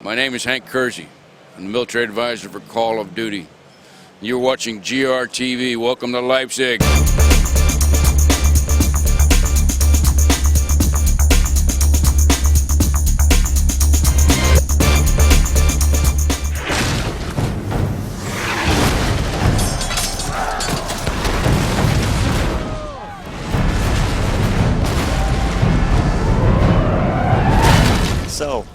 My name is Hank Kersey. I'm the military advisor for Call of Duty. You're watching GRTV. Welcome to Leipzig. So,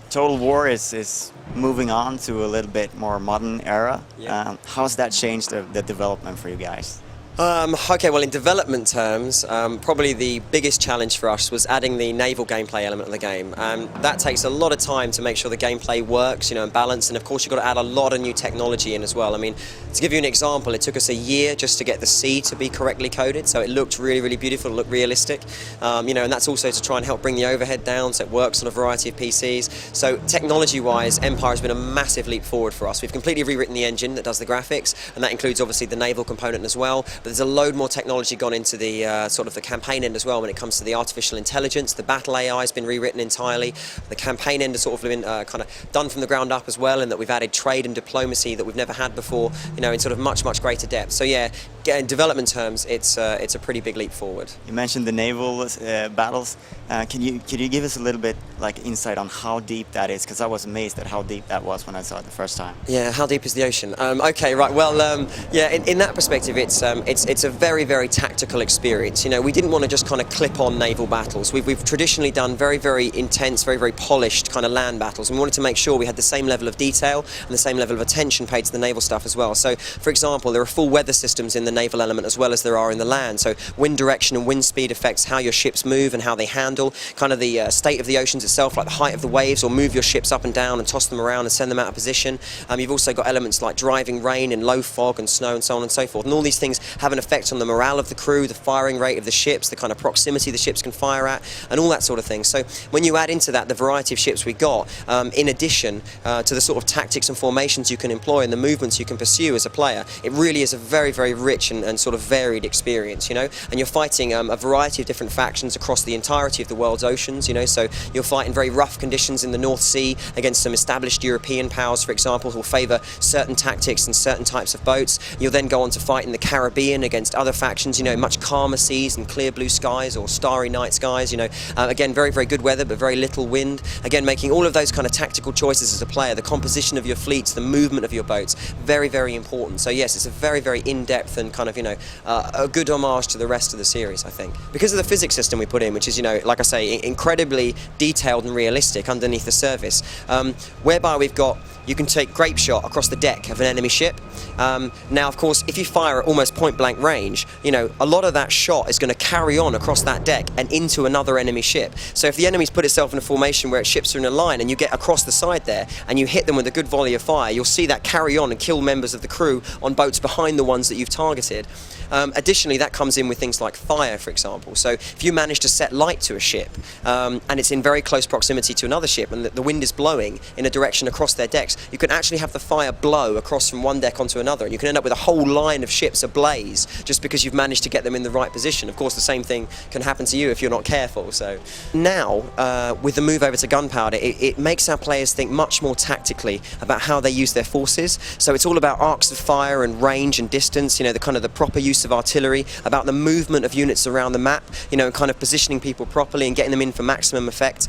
Total War is moving on to a little bit more modern era. Yeah. How has that changed the development for you guys? Okay, well, in development terms, probably the biggest challenge for us was adding the naval gameplay element of the game. That takes a lot of time to make sure the gameplay works, and balanced, and of course you've got to add a lot of new technology in as well. I mean, to give you an example, it took us a year just to get the C to be correctly coded, so it looked really, really beautiful, it looked realistic, and that's also to try and help bring the overhead down so it works on a variety of PCs. So technology-wise, Empire has been a massive leap forward for us. We've completely rewritten the engine that does the graphics, and that includes obviously the naval component as well. But there's a load more technology gone into the sort of the campaign end as well when it comes to the artificial intelligence. The battle AI has been rewritten entirely. The campaign end has sort of been kind of done from the ground up as well, and that we've added trade and diplomacy that we've never had before, in sort of much greater depth. So yeah, in development terms, it's a pretty big leap forward. You mentioned the naval battles. Can you give us a little bit like insight on how deep that is? Because I was amazed at how deep that was when I saw it the first time. Yeah, how deep is the ocean? Okay, right. Well, yeah, in that perspective, it's a very tactical experience. We didn't want to just kind of clip on naval battles. We've traditionally done very intense, very polished kind of land battles, and we wanted to make sure we had the same level of detail and the same level of attention paid to the naval stuff as well. So, for example, there are full weather systems in the naval element as well as there are in the land. So, wind direction and wind speed affects how your ships move and how they handle kind of the state of the oceans itself, like the height of the waves, or move your ships up and down and toss them around and send them out of position. You've also got elements like driving rain and low fog and snow and so on and so forth. And all these things have an effect on the morale of the crew, the firing rate of the ships, the kind of proximity the ships can fire at, and all that sort of thing. So when you add into that the variety of ships we got, in addition to the sort of tactics and formations you can employ and the movements you can pursue as a player, it really is a very rich and sort of varied experience, and you're fighting a variety of different factions across the entirety of the world's oceans, so you'll fight in very rough conditions in the North Sea against some established European powers, for example, who will favour certain tactics and certain types of boats. You'll then go on to fight in the Caribbean against other factions, much calmer seas and clear blue skies or starry night skies, again, very good weather but very little wind. Again, making all of those kind of tactical choices as a player, the composition of your fleets, the movement of your boats, very important. So yes, it's a very in-depth and kind of, a good homage to the rest of the series, I think. Because of the physics system we put in, which is, like I say, incredibly detailed and realistic underneath the surface, whereby you can take grape shot across the deck of an enemy ship. Now, of course, if you fire at almost point-blank range, a lot of that shot is going to carry on across that deck and into another enemy ship. So if the enemy's put itself in a formation where its ships are in a line and you get across the side there and you hit them with a good volley of fire, you'll see that carry on and kill members of the crew on boats behind the ones that you've targeted. Additionally, that comes in with things like fire, for example. So if you manage to set light to a ship and it's in very close proximity to another ship and the wind is blowing in a direction across their decks, you can actually have the fire blow across from one deck onto another, and you can end up with a whole line of ships ablaze just because you've managed to get them in the right position. Of course, the same thing can happen to you if you're not careful. So now, with the move over to gunpowder, it makes our players think much more tactically about how they use their forces. So it's all about arcs of fire and range and distance, the kind of the proper use of artillery, about the movement of units around the map, and kind of positioning people properly and getting them in for maximum effect.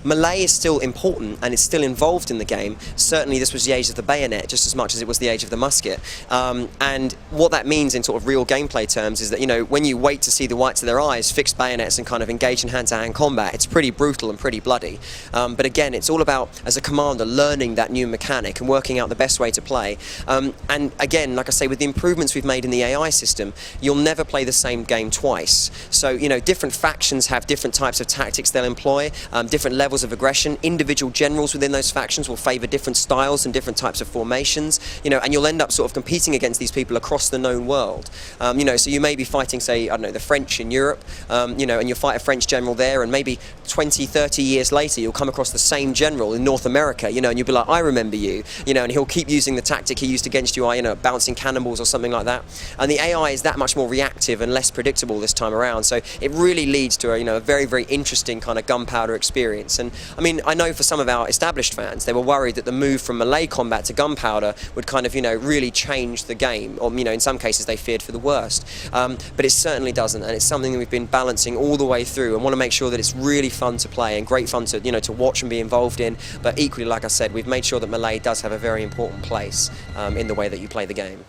Melee is still important and it's still involved in the game. Certainly this was the age of the bayonet just as much as it was the age of the musket. And what that means in sort of real gameplay terms is that, when you wait to see the whites of their eyes, fixed bayonets and kind of engage in hand-to-hand combat, it's pretty brutal and pretty bloody. But again, it's all about, as a commander, learning that new mechanic and working out the best way to play. And again, like I say, with the improvements we've made in the AI system, you'll never play the same game twice. So, different factions have different types of tactics they'll employ, different levels of aggression. Individual generals within those factions will favour different styles and different types of formations, and you'll end up sort of competing against these people across the known world. So you may be fighting, say, I don't know, the French in Europe, and you'll fight a French general there, and maybe 20, 30 years later you'll come across the same general in North America, and you'll be like, I remember you, and he'll keep using the tactic he used against you, bouncing cannonballs or something like that. And the AI is that much more reactive and less predictable this time around. So it really leads to a very, very interesting kind of gunpowder experience. And I mean, I know for some of our established fans, they were worried that the move from melee combat to gunpowder would kind of really change the game, or in some cases they feared for the worst. But it certainly doesn't, and it's something that we've been balancing all the way through, and want to make sure that it's really fun to play and great fun to to watch and be involved in. But equally, like I said, we've made sure that melee does have a very important place in the way that you play the game.